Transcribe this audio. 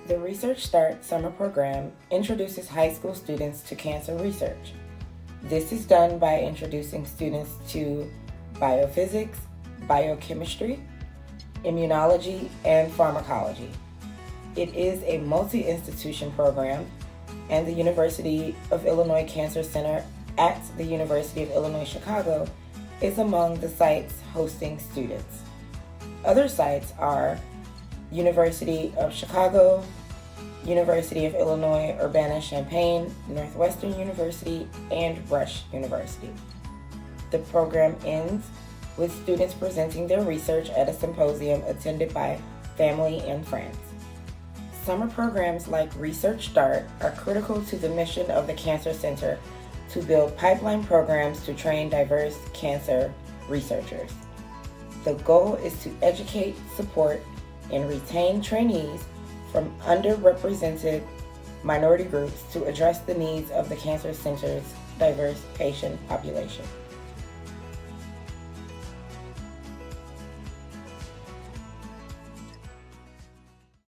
The ResearchStart summer program introduces high school students to cancer research. This is done by introducing students to biophysics, biochemistry, immunology, and pharmacology. It is a multi-institution program, and the University of Illinois Cancer Center at the University of Illinois Chicago is among the sites hosting students. Other sites are University of Chicago, University of Illinois Urbana-Champaign, Northwestern University, and Rush University. The program ends with students presenting their research at a symposium attended by family and friends. Summer programs like ResearchStart are critical to the mission of the Cancer Center to build pipeline programs to train diverse cancer researchers. The goal is to educate, support, and retain trainees from underrepresented minority groups to address the needs of the Cancer Center's diverse patient population.